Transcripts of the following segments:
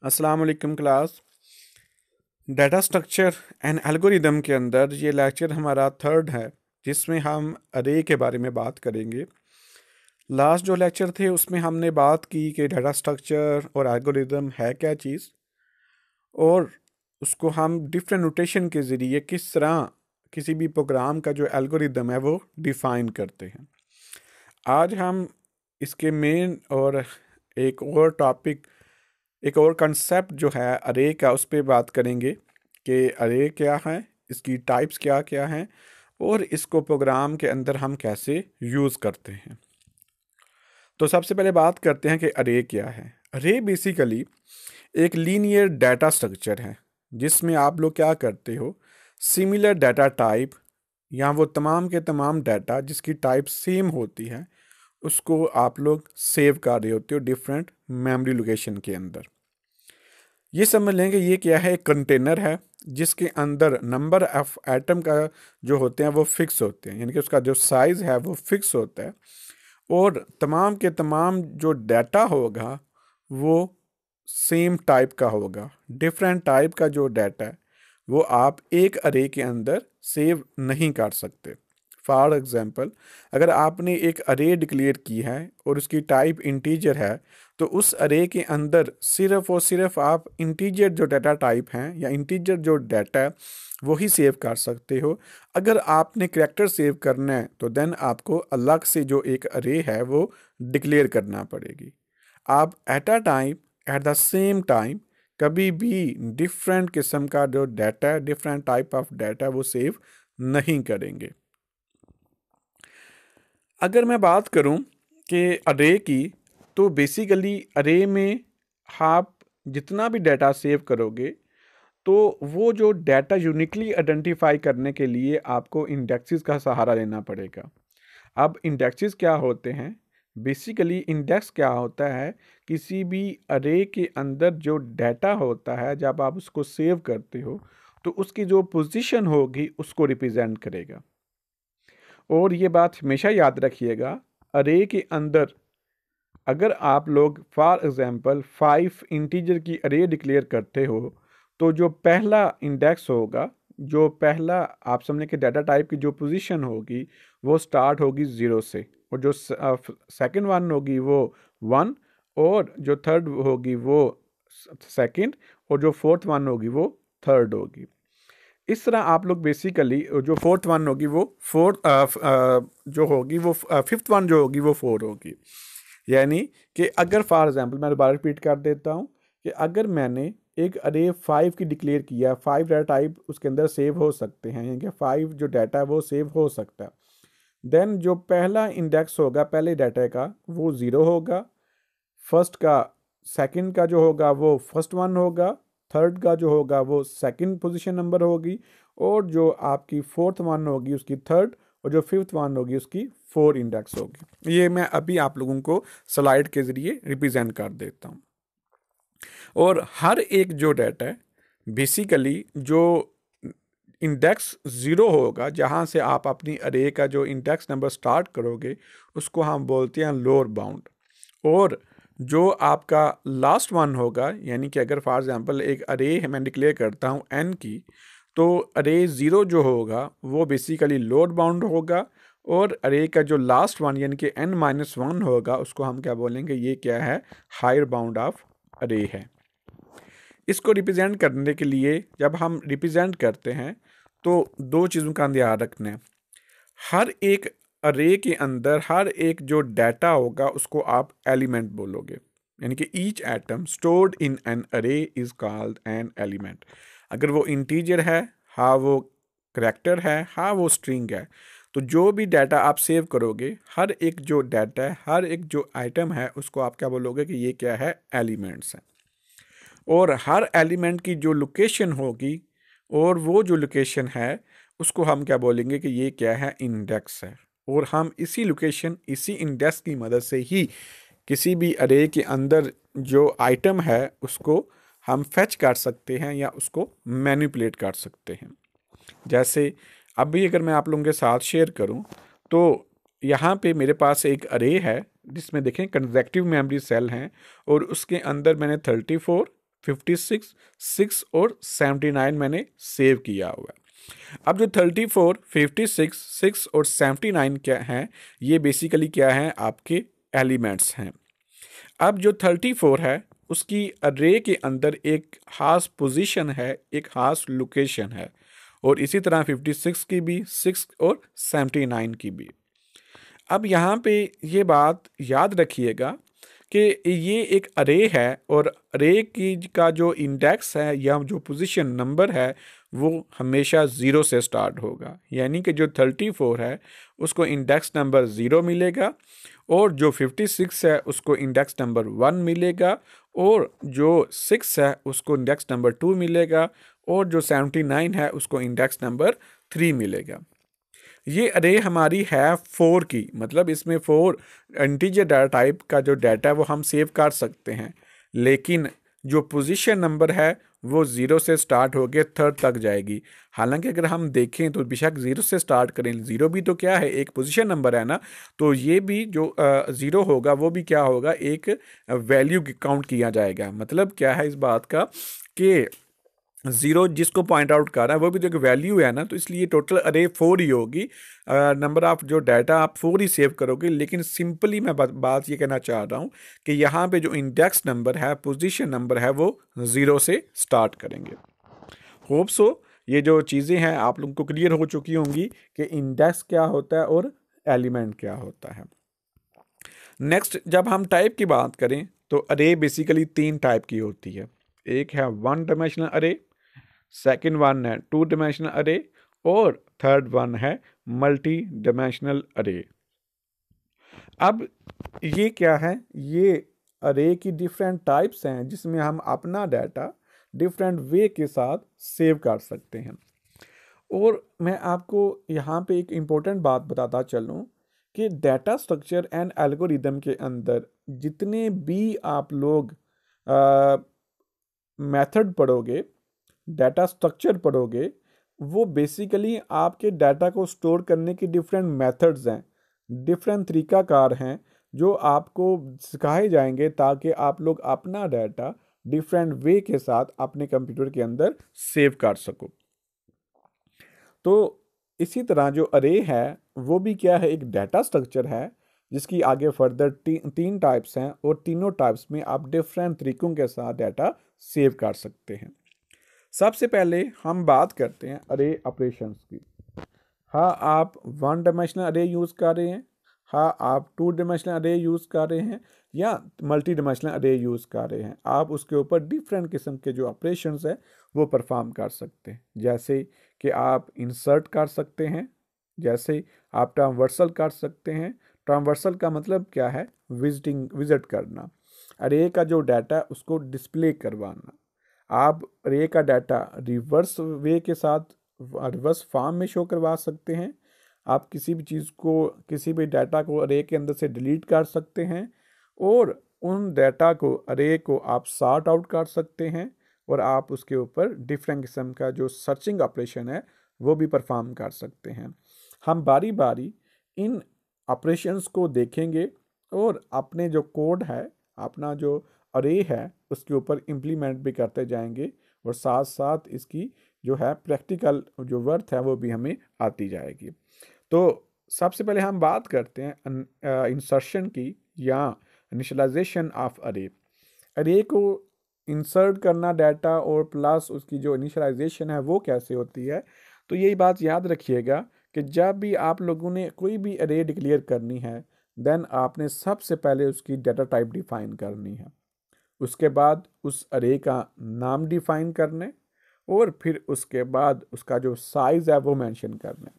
अस्सलाम वालेकुम class. Data structure and algorithm के अंदर ये लेक्चर हमारा थर्ड है, जिसमें हम अरे के बारे में बात करेंगे। लास्ट जो लेक्चर थे उसमें हमने बात की कि डाटा स्ट्रक्चर और एल्गोरिदम है क्या चीज़, और उसको हम डिफरेंट नोटेशन के ज़रिए किस तरह किसी भी प्रोग्राम का जो एल्गोरिदम है वो डिफ़ाइन करते हैं। आज हम इसके मेन और एक और टॉपिक, एक और कंसेप्ट जो है अरे का, उस पर बात करेंगे कि अरे क्या है, इसकी टाइप्स क्या क्या हैं, और इसको प्रोग्राम के अंदर हम कैसे यूज़ करते हैं। तो सबसे पहले बात करते हैं कि अरे क्या है। अरे बेसिकली एक लीनियर डाटा स्ट्रक्चर है जिसमें आप लोग क्या करते हो, सिमिलर डाटा टाइप या वो तमाम के तमाम डाटा जिसकी टाइप सेम होती है उसको आप लोग सेव कर रहे होते हो डिफरेंट मेमोरी लोकेशन के अंदर। ये समझ लेंगे ये क्या है, एक कंटेनर है जिसके अंदर नंबर ऑफ एटम का जो होते हैं वो फिक्स होते हैं, यानी कि उसका जो साइज़ है वो फिक्स होता है, और तमाम के तमाम जो डाटा होगा वो सेम टाइप का होगा। डिफरेंट टाइप का जो डाटा है वो आप एक अरे के अंदर सेव नहीं कर सकते। फॉर एग्जांपल, अगर आपने एक अरे डिक्लेयर की है और उसकी टाइप इंटीजर है, तो उस अरे के अंदर सिर्फ और सिर्फ आप इंटीजर जो डाटा टाइप हैं या इंटीजर जो डाटा है वही सेव कर सकते हो। अगर आपने करैक्टर सेव करना है तो देन आपको अलग से जो एक अरे है वो डिक्लेयर करना पड़ेगी। आप at a time, at the same time, कभी भी डिफरेंट किस्म का जो डाटा है, डिफरेंट टाइप ऑफ डाटा वो सेव नहीं करेंगे। अगर मैं बात करूं कि अरे की, तो बेसिकली अरे में आप जितना भी डाटा सेव करोगे तो वो जो डाटा यूनिकली आइडेंटिफाई करने के लिए आपको इंडेक्सेस का सहारा लेना पड़ेगा। अब इंडेक्सेस क्या होते हैं? बेसिकली इंडेक्स क्या होता है, किसी भी अरे के अंदर जो डाटा होता है जब आप उसको सेव करते हो तो उसकी जो पोजीशन होगी उसको रिप्रेजेंट करेगा। और ये बात हमेशा याद रखिएगा, अरे के अंदर अगर आप लोग फॉर एग्जांपल 5 इंटीजर की अरे डिक्लेयर करते हो तो जो पहला इंडेक्स होगा, जो पहला आप समझ के डाटा टाइप की जो पोजीशन होगी वो स्टार्ट होगी 0 से, और जो सेकंड वन होगी वो 1, और जो थर्ड होगी वो सेकंड, और जो फोर्थ वन होगी वो थर्ड होगी। इस तरह आप लोग बेसिकली जो फोर्थ वन होगी वो फोर्थ जो होगी वो फिफ्थ वन जो होगी वो 4 होगी। यानी कि अगर फॉर एग्जांपल मैं दोबारा रिपीट कर देता हूँ कि अगर मैंने एक अरे 5 की डिक्लेयर किया, 5 डाटा टाइप उसके अंदर सेव हो सकते हैं, यानी कि 5 जो डाटा है वो सेव हो सकता है। देन जो पहला इंडेक्स होगा पहले डाटा का वो 0 होगा, फर्स्ट का सेकंड का जो होगा वो फर्स्ट वन होगा, थर्ड का जो होगा वो सेकंड पोजीशन नंबर होगी, और जो आपकी फोर्थ वन होगी उसकी थर्ड, और जो फिफ्थ वन होगी उसकी 4 इंडेक्स होगी। ये मैं अभी आप लोगों को स्लाइड के ज़रिए रिप्रेजेंट कर देता हूँ। और हर एक जो डाटा है बेसिकली जो इंडेक्स 0 होगा, जहाँ से आप अपनी अरे का जो इंडेक्स नंबर स्टार्ट करोगे उसको हम बोलते हैं लोअर बाउंड। और जो आपका लास्ट वन होगा, यानी कि अगर फॉर एग्जांपल एक अरे है मैं डिक्लेयर करता हूँ n की, तो अरे 0 जो होगा वो बेसिकली लोअर बाउंड होगा, और अरे का जो लास्ट वन यानी कि n-1 होगा उसको हम क्या बोलेंगे, ये क्या है, हायर बाउंड ऑफ अरे है। इसको रिप्रेजेंट करने के लिए जब हम रिप्रेजेंट करते हैं तो दो चीज़ों का ध्यान रखना है। हर एक अरे के अंदर हर एक जो डाटा होगा उसको आप एलिमेंट बोलोगे, यानी कि each atom stored in an अरे इज कॉल्ड एन एलिमेंट। अगर वो इंटीजर है, हाँ वो करैक्टर है, हाँ वो स्ट्रिंग है, तो जो भी डाटा आप सेव करोगे हर एक जो डाटा है, हर एक जो आइटम है उसको आप क्या बोलोगे कि ये क्या है, एलिमेंट्स हैं। और हर एलिमेंट की जो लोकेशन होगी, और वो जो लोकेशन है उसको हम क्या बोलेंगे कि ये क्या है, इंडेक्स है। और हम इसी लोकेशन, इसी इंडेक्स की मदद से ही किसी भी अरे के अंदर जो आइटम है उसको हम फेच कर सकते हैं या उसको मैनिपुलेट कर सकते हैं। जैसे अभी अगर मैं आप लोगों के साथ शेयर करूं तो यहाँ पे मेरे पास एक अरे है जिसमें देखें कंसेक्यूटिव मेमोरी सेल हैं, और उसके अंदर मैंने 34, 56, 6 और 79 मैंने सेव किया हुआ है। अब जो 34, 56, 6 और 79 क्या हैं, ये बेसिकली क्या हैं, आपके एलिमेंट्स हैं। अब जो 34 है उसकी अरे के अंदर एक खास पोजीशन है, एक खास लोकेशन है, और इसी तरह 56 की भी, 6 और 79 की भी। अब यहाँ पे ये बात याद रखिएगा कि ये एक अरे है, और अरे की का जो इंडेक्स है या जो पोजीशन नंबर है वो हमेशा ज़ीरो से स्टार्ट होगा। यानी कि जो 34 है उसको इंडेक्स नंबर ज़ीरो मिलेगा, और जो 56 है उसको इंडेक्स नंबर 1 मिलेगा, और जो 6 है उसको इंडेक्स नंबर 2 मिलेगा, और जो 79 है उसको इंडेक्स नंबर 3 मिलेगा। ये अरे हमारी है 4 की, मतलब इसमें 4 इंटीजर डाटा टाइप का जो डाटा है वो हम सेव कर सकते हैं, लेकिन जो पोजीशन नंबर है वो ज़ीरो से स्टार्ट होकर थर्ड तक जाएगी। हालांकि अगर हम देखें तो बेशक ज़ीरो से स्टार्ट करें, ज़ीरो भी तो क्या है, एक पोजीशन नंबर है ना, तो ये भी जो ज़ीरो होगा वो भी क्या होगा, एक वैल्यू काउंट किया जाएगा। मतलब क्या है इस बात का कि जीरो जिसको पॉइंट आउट कर रहा है वो भी तो एक वैल्यू है ना, तो इसलिए टोटल अरे 4 ही होगी। नंबर ऑफ जो डाटा आप 4 ही सेव करोगे, लेकिन सिंपली मैं बात ये कहना चाह रहा हूँ कि यहाँ पे जो इंडेक्स नंबर है, पोजीशन नंबर है, वो ज़ीरो से स्टार्ट करेंगे। होप सो ये जो चीज़ें हैं आप लोगों को क्लियर हो चुकी होंगी कि इंडेक्स क्या होता है और एलिमेंट क्या होता है। नेक्स्ट, जब हम टाइप की बात करें तो अरे बेसिकली 3 टाइप की होती है। एक है 1 डायमेंशनल अरे, सेकंड वन है 2 डायमेंशनल अरे, और थर्ड वन है मल्टी डायमेंशनल अरे। अब ये क्या है, ये अरे की डिफरेंट टाइप्स हैं जिसमें हम अपना डाटा डिफरेंट वे के साथ सेव कर सकते हैं। और मैं आपको यहाँ पे एक इम्पोर्टेंट बात बताता चलूँ कि डाटा स्ट्रक्चर एंड एल्गोरिदम के अंदर जितने भी आप लोग मेथड पढ़ोगे, डाटा स्ट्रक्चर पढ़ोगे, वो बेसिकली आपके डाटा को स्टोर करने के डिफरेंट मेथड्स हैं, डिफरेंट तरीकाकार हैं जो आपको सिखाए जाएंगे ताकि आप लोग अपना डाटा डिफरेंट वे के साथ अपने कंप्यूटर के अंदर सेव कर सको। तो इसी तरह जो अरे है वो भी क्या है, एक डाटा स्ट्रक्चर है जिसकी आगे फर्दर तीन टाइप्स हैं, और तीनों टाइप्स में आप डिफरेंट तरीकों के साथ डाटा सेव कर सकते हैं। सबसे पहले हम बात करते हैं अरे ऑपरेशंस की। हाँ, आप 1 डायमेंशनल अरे यूज़ कर रहे हैं, हाँ आप 2 डायमेंशनल अरे यूज़ कर रहे हैं, या मल्टी डायमेंशनल अरे यूज़ कर रहे हैं, आप उसके ऊपर डिफरेंट किस्म के जो ऑपरेशंस है वो परफॉर्म कर सकते हैं। जैसे कि आप इंसर्ट कर सकते हैं, जैसे आप ट्रांसवर्सल कर सकते हैं। ट्रांसवर्सल का मतलब क्या है, विजिट करना, अरे का जो डाटा है उसको डिस्प्ले करवाना। आप अरे का डाटा रिवर्स वे के साथ रिवर्स फॉर्म में शो करवा सकते हैं। आप किसी भी चीज़ को, किसी भी डाटा को अरे के अंदर से डिलीट कर सकते हैं, और उन डाटा को, अरे को आप सॉर्ट आउट कर सकते हैं, और आप उसके ऊपर डिफरेंट किस्म का जो सर्चिंग ऑपरेशन है वो भी परफॉर्म कर सकते हैं। हम बारी बारी इन ऑपरेशंस को देखेंगे और अपने जो कोड है, अपना जो अरे है उसके ऊपर इम्प्लीमेंट भी करते जाएंगे, और साथ साथ इसकी जो है प्रैक्टिकल जो वर्थ है वो भी हमें आती जाएगी। तो सबसे पहले हम बात करते हैं इंसर्शन की, या इनिशियलाइजेशन ऑफ अरे। अरे को इंसर्ट करना डाटा और प्लस उसकी जो इनिशियलाइजेशन है वो कैसे होती है, तो यही बात याद रखिएगा कि जब भी आप लोगों ने कोई भी अरे डिक्लेयर करनी है, देन आपने सबसे पहले उसकी डाटा टाइप डिफाइन करनी है, उसके बाद उस अरे का नाम डिफाइन करने, और फिर उसके बाद उसका जो साइज़ है वो मेंशन करना है।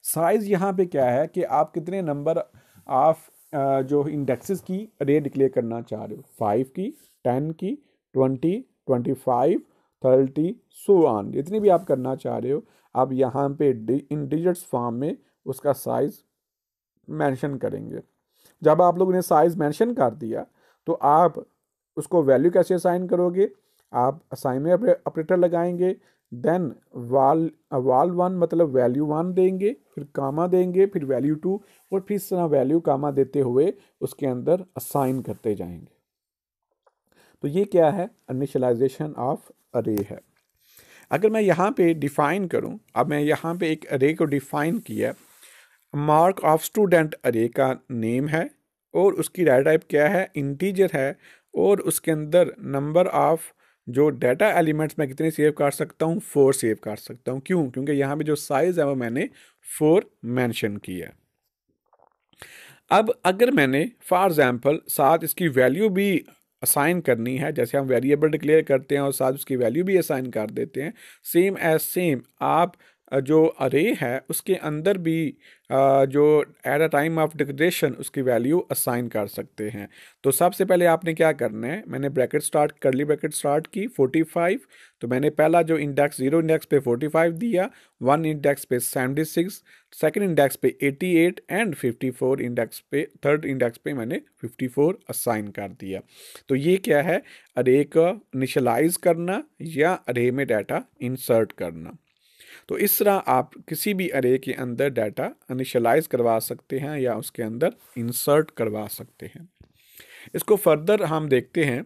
साइज़ यहाँ पे क्या है कि आप कितने नंबर ऑफ जो इंडेक्सेस की अरे डिक्लेयर करना चाह रहे हो, 5 की, 10 की, 20, 25, 30, सो ऑन, जितनी भी आप करना चाह रहे हो आप यहाँ पे इन डिजिट्स फॉर्म में उसका साइज़ मेंशन करेंगे। जब आप लोगों ने साइज़ मेंशन कर दिया तो आप उसको वैल्यू कैसे असाइन करोगे, आप असाइनमेंट ऑपरेटर लगाएंगे, देन वाल वन मतलब वैल्यू 1 देंगे, फिर कामा देंगे, फिर वैल्यू 2, और फिर इस तरह वैल्यू कामा देते हुए उसके अंदर असाइन करते जाएंगे। तो ये क्या है, इनिशियलाइजेशन ऑफ अरे है। अगर मैं यहाँ पे डिफाइन करूँ, अब मैं यहाँ पे एक अरे को डिफाइन किया, मार्क ऑफ स्टूडेंट अरे का नेम है और उसकी डाटा टाइप क्या है, इंटीजर है, और उसके अंदर नंबर ऑफ जो डाटा एलिमेंट्स मैं कितने सेव कर सकता हूँ, 4 सेव कर सकता हूँ। क्यों? क्योंकि यहाँ पे जो साइज है वो मैंने 4 मेंशन किया। अब अगर मैंने फॉर एग्जांपल साथ इसकी वैल्यू भी असाइन करनी है, जैसे हम वेरिएबल डिक्लेयर करते हैं और साथ उसकी वैल्यू भी असाइन कर देते हैं, सेम एज सेम आप जो अरे है उसके अंदर भी जो at a time of declaration उसकी वैल्यू असाइन कर सकते हैं। तो सबसे पहले आपने क्या करना है, मैंने ब्रैकेट स्टार्ट, करली ब्रैकेट स्टार्ट की 45, तो मैंने पहला जो इंडेक्स 0 इंडेक्स पे 45 दिया, 1 इंडेक्स पे 76, सेकंड इंडेक्स पे 88 एंड 54 इंडेक्स पे, थर्ड इंडेक्स पे मैंने 54 असाइन कर दिया। तो ये क्या है, अरे का इनिशियलाइज करना या अरे में डाटा इंसर्ट करना। तो इस तरह आप किसी भी अरे के अंदर डाटा इनिशियलाइज करवा सकते हैं या उसके अंदर इंसर्ट करवा सकते हैं। इसको फर्दर हम देखते हैं।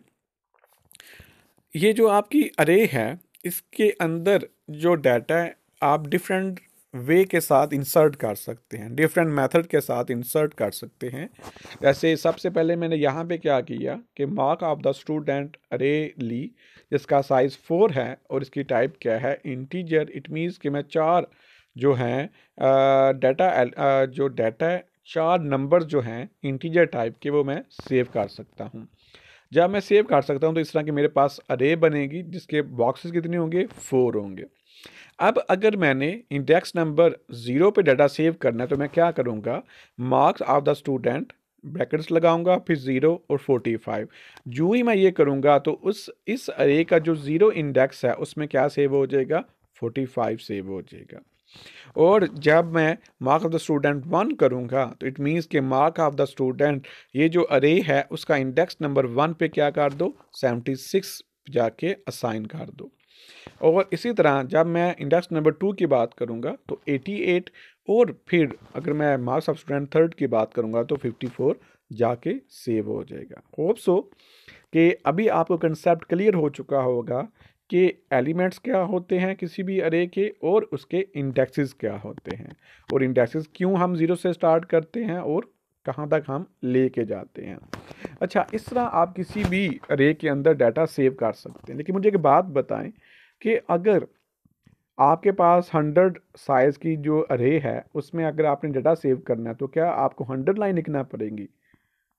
ये जो आपकी अरे है इसके अंदर जो डाटा है आप डिफरेंट वे के साथ इंसर्ट कर सकते हैं, डिफरेंट मेथड के साथ इंसर्ट कर सकते हैं। जैसे सबसे पहले मैंने यहाँ पे क्या किया कि मार्क ऑफ द स्टूडेंट अरे ली, जिसका साइज़ 4 है और इसकी टाइप क्या है, इंटीजर। इट मीन्स कि मैं 4 जो हैं डाटा जो डाटा है 4 नंबर जो हैं इंटीजर टाइप के वो मैं सेव कर सकता हूँ। जब मैं सेव कर सकता हूँ तो इस तरह की मेरे पास अरे बनेगी जिसके बॉक्सेस कितने होंगे, 4 होंगे। अब अगर मैंने इंडेक्स नंबर 0 पे डाटा सेव करना है तो मैं क्या करूँगा, marks of the student brackets लगाऊंगा, फिर 0 और 45। जो ही मैं ये करूँगा तो इस अरे का जो 0 इंडेक्स है उसमें क्या सेव हो जाएगा, 45 सेव हो जाएगा। और जब मैं मार्क ऑफ द स्टूडेंट 1 करूँगा तो इट मीन्स कि मार्क ऑफ द स्टूडेंट ये जो अरे है उसका इंडेक्स नंबर 1 पे क्या कर दो, 76 जाके असाइन कर दो। और इसी तरह जब मैं इंडेक्स नंबर 2 की बात करूंगा तो 88, और फिर अगर मैं मार्क्स ऑफ स्टूडेंट थर्ड की बात करूंगा तो 54 जाके सेव हो जाएगा। होप सो कि अभी आपको कंसेप्ट क्लियर हो चुका होगा कि एलिमेंट्स क्या होते हैं किसी भी अरे के और उसके इंडेक्सेस क्या होते हैं, और इंडेक्सेस क्यों हम 0 से स्टार्ट करते हैं और कहाँ तक हम लेके जाते हैं। अच्छा, इस तरह आप किसी भी अरे के अंदर डाटा सेव कर सकते हैं। लेकिन मुझे एक बात बताएं कि अगर आपके पास 100 साइज़ की जो अरे है उसमें अगर आपने डाटा सेव करना है तो क्या आपको 100 लाइन लिखना पड़ेगी?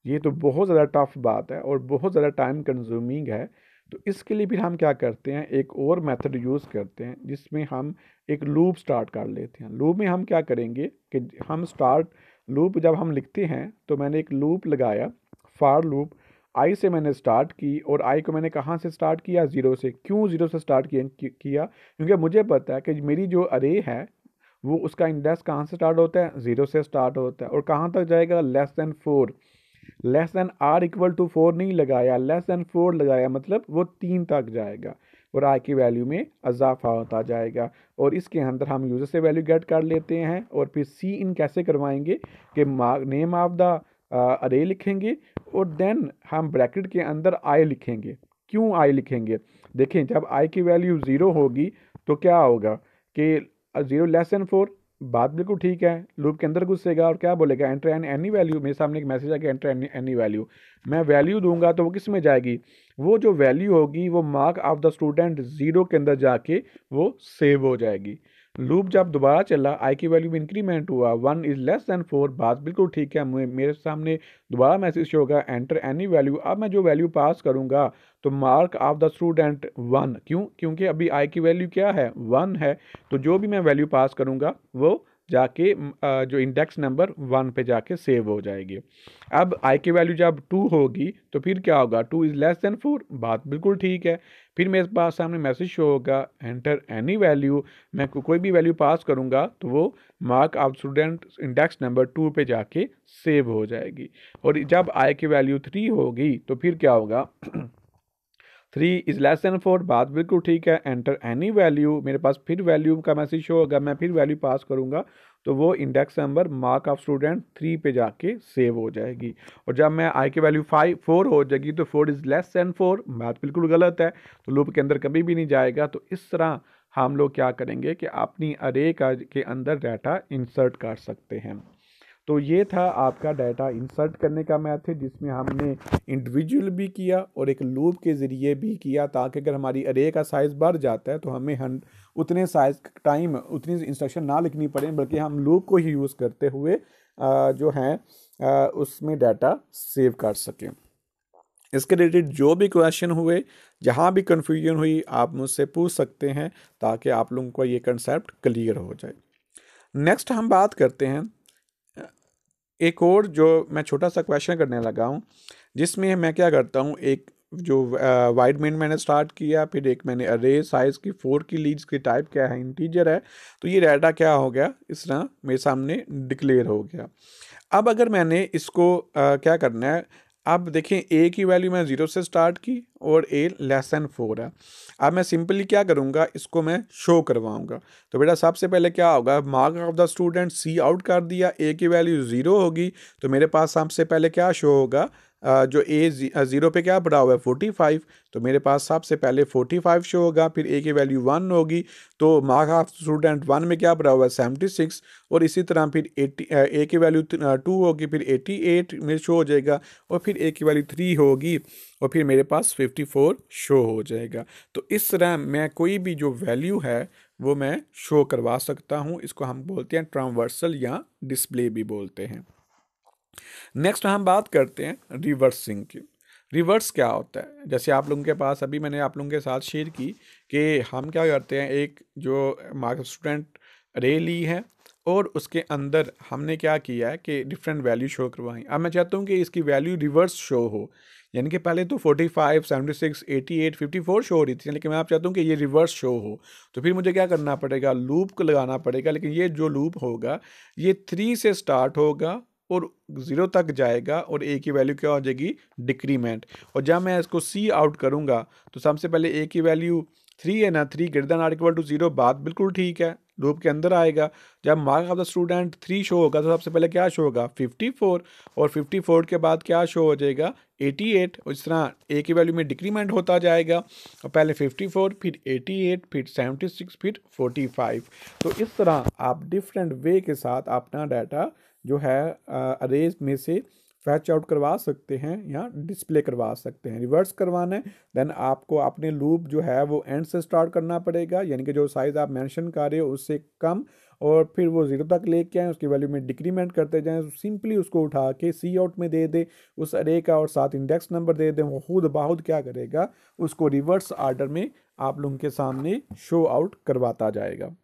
ये तो बहुत ज़्यादा टफ बात है और बहुत ज़्यादा टाइम कंज्यूमिंग है। तो इसके लिए फिर हम क्या करते हैं, एक और मेथड यूज़ करते हैं जिसमें हम एक लूप स्टार्ट कर लेते हैं। लूप में हम क्या करेंगे कि हम स्टार्ट लूप जब हम लिखते हैं तो मैंने एक लूप लगाया, फॉर लूप। आई से मैंने स्टार्ट की और आई को मैंने कहाँ से स्टार्ट किया, 0 से। क्यों 0 से स्टार्ट किया? क्योंकि मुझे पता है कि मेरी जो अरे है वो उसका इंडेक्स कहाँ से स्टार्ट होता है, 0 से स्टार्ट होता है और कहाँ तक जाएगा, less than 4। Less than or equal to 4 नहीं लगाया, लेस देन 4 लगाया, मतलब वो 3 तक जाएगा और आई की वैल्यू में इजाफा होता जाएगा। और इसके अंदर हम यूज़र से वैल्यू गेट कर लेते हैं और फिर सी इन कैसे करवाएंगे कि नेम ऑफ द अरे लिखेंगे और देन हम ब्रैकेट के अंदर आई लिखेंगे। क्यों आई लिखेंगे? देखें, जब आई की वैल्यू 0 होगी तो क्या होगा कि 0 लेस देन 4, बात बिल्कुल ठीक है। लूप के अंदर घुसेगा और क्या बोलेगा, एंटर एनी वैल्यू। मेरे सामने एक मैसेज आ गया, एंटर एनी वैल्यू। मैं वैल्यू दूंगा तो वो किस में जाएगी, वो जो वैल्यू होगी वो मार्क ऑफ द स्टूडेंट 0 के अंदर जाके वो सेव हो जाएगी। लूप जब दोबारा चला, आई की वैल्यू में इंक्रीमेंट हुआ, 1 इज लेस देन 4, बात बिल्कुल ठीक है। मेरे सामने दोबारा मैसेज होगा, एंटर एनी वैल्यू। अब मैं जो वैल्यू पास करूंगा तो मार्क ऑफ द स्टूडेंट 1, क्यों? क्योंकि अभी आई की वैल्यू क्या है, 1 है। तो जो भी मैं वैल्यू पास करूंगा वो जाके जो इंडेक्स नंबर 1 पे जाके सेव हो जाएगी। अब आई की वैल्यू जब 2 होगी तो फिर क्या होगा, 2 इज़ लेस देन 4, बात बिल्कुल ठीक है। फिर मेरे पास सामने मैसेज शो होगा, एंटर एनी वैल्यू। मैं कोई भी वैल्यू पास करूंगा तो वो mark of student index number 2 पे जाके सेव हो जाएगी। और जब आई की वैल्यू 3 होगी तो फिर क्या होगा 3 इज़ लेस देन 4, बात बिल्कुल ठीक है। एंटर एनी वैल्यू, मेरे पास फिर वैल्यू का मैसेज शो होगा, मैं फिर वैल्यू पास करूंगा तो वो index number mark of student 3 पे जाके सेव हो जाएगी। और जब मैं आई की वैल्यू 4 हो जाएगी तो 4 इज़ लेस दैन 4, बात बिल्कुल गलत है, तो लूप के अंदर कभी भी नहीं जाएगा। तो इस तरह हम लोग क्या करेंगे कि अपनी अरे का के अंदर डाटा इंसर्ट कर सकते हैं। तो ये था आपका डाटा इंसर्ट करने का मेथड, जिसमें हमने इंडिविजुअल भी किया और एक लूप के ज़रिए भी किया, ताकि अगर हमारी अरे का साइज़ बढ़ जाता है तो हमें उतने साइज टाइम उतनी इंस्ट्रक्शन ना लिखनी पड़े, बल्कि हम लूप को ही यूज़ करते हुए जो है उसमें डाटा सेव कर सकें। इसके रिलेटेड जो भी क्वेश्चन हुए, जहाँ भी कन्फ्यूजन हुई, आप मुझसे पूछ सकते हैं, ताकि आप लोगों को ये कंसेप्ट क्लियर हो जाए। नेक्स्ट हम बात करते हैं एक और जो मैं छोटा सा क्वेश्चन करने लगा हूँ, जिसमें मैं क्या करता हूँ, एक जो वाइड मेन मैंने स्टार्ट किया, फिर एक मैंने अरे साइज़ की 4 की लीड्स की टाइप क्या है, इंटीजर है, तो ये डाटा क्या हो गया, इस तरह मेरे सामने डिक्लेयर हो गया। अब अगर मैंने इसको क्या करना है, अब देखें ए की वैल्यू मैं 0 से स्टार्ट की और ए लेस दैन 4 है। अब मैं सिंपली क्या करूँगा, इसको मैं शो करवाऊँगा। तो बेटा सबसे पहले क्या होगा, mark of the student C out कर दिया, ए की वैल्यू 0 होगी, तो मेरे पास सबसे पहले क्या शो होगा, जो ए 0 पे क्या पड़ा हुआ है 45, तो मेरे पास सबसे पहले 45 शो होगा। फिर ए की वैल्यू 1 होगी, तो मार्क ऑफ स्टूडेंट 1 में क्या पड़ा हुआ है 76, और इसी तरह फिर 80 ए की वैल्यू 2 होगी, फिर 88 में शो हो जाएगा, और फिर ए की वैल्यू 3 होगी, और फिर मेरे पास 54 शो हो जाएगा। तो इस तरह मैं कोई भी जो वैल्यू है वो मैं शो करवा सकता हूँ। इसको हम बोलते हैं ट्रांसवर्सल या डिस्प्ले भी बोलते हैं। नेक्स्ट हम बात करते हैं रिवर्सिंग की। रिवर्स क्या होता है, जैसे आप लोगों के पास अभी मैंने आप लोगों के साथ शेयर की कि हम क्या करते हैं, एक जो मार्क स्टूडेंट अरे ली है और उसके अंदर हमने क्या किया है कि डिफरेंट वैल्यू शो करवाई। अब मैं चाहता हूँ कि इसकी वैल्यू रिवर्स शो हो, यानी कि पहले तो 45, 76, 88, 54 शो हो रही थी, लेकिन मैं आप चाहता हूँ कि ये रिवर्स शो हो। तो फिर मुझे क्या करना पड़ेगा, लूप को लगाना पड़ेगा, लेकिन ये जो लूप होगा ये 3 से स्टार्ट होगा और 0 तक जाएगा, और ए की वैल्यू क्या हो जाएगी, डिक्रीमेंट। और जब मैं इसको सी आउट करूंगा तो सबसे पहले ए की वैल्यू 3 है ना, 3 greater than or equal to 0, बात बिल्कुल ठीक है, लूप के अंदर आएगा। जब mark of the student 3 show होगा तो सबसे पहले क्या शो होगा 54, और 54 के बाद क्या शो हो जाएगा 88, और इस तरह ए की वैल्यू में डिक्रीमेंट होता जाएगा, और पहले 54, फिर 88, फिर 76, फिर 45। तो इस तरह आप डिफरेंट वे के साथ अपना डाटा जो है अरेज में से फैच आउट करवा सकते हैं या डिस्प्ले करवा सकते हैं। रिवर्स करवाना है देन आपको अपने लूप जो है वो एंड से स्टार्ट करना पड़ेगा, यानी कि जो साइज़ आप मेंशन कर रहे हो उससे कम, और फिर वो 0 तक लेके आए, उसकी वैल्यू में डिक्रीमेंट करते जाएं। सिंपली उसको उठा के सी आउट में दे दे उस अरे का, और साथ इंडेक्स नंबर दे दें, वो खुद बाहुद क्या करेगा, उसको रिवर्स आर्डर में आप लोगों के सामने शो आउट करवाता जाएगा।